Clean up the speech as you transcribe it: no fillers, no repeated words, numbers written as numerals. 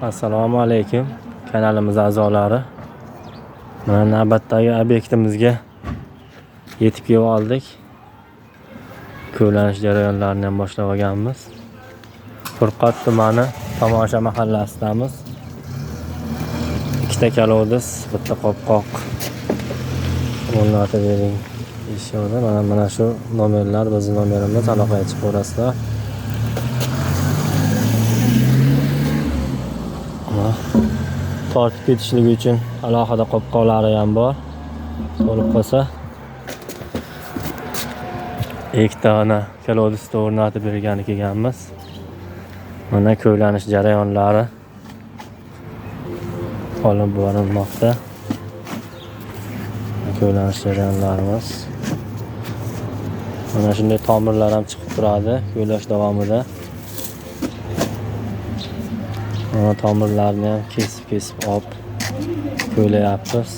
Assalomu alaykum kanalimiz a'zolari. Mana navbatdagi obyektimizga yetib kelib oldik. Ko'lanish jarayonlarini ham boshlab olganmiz. Furqat tumani Tomosha mahallasidamiz. Ikkita kalodis, bitta qopqoq o'rnatib bering deyishadi. Mana shu nomerlar bizning nomerimiz, aloqaga chiqib ko'rasizlar. Tortib ketishligi uchun alohida qopqoqlari ham bor. Bo'lib qolsa ikkitani kalodisda o'rnatib bergani kelganmiz. Mana ko'lanish jarayonlari olib borilmoqda. Ko'lanish jarayonlarimiz. Mana shunday tomirlar ham chiqib turadi ko'lash davomida. Mana tomirlarni ham kesib olib ko'layapmiz.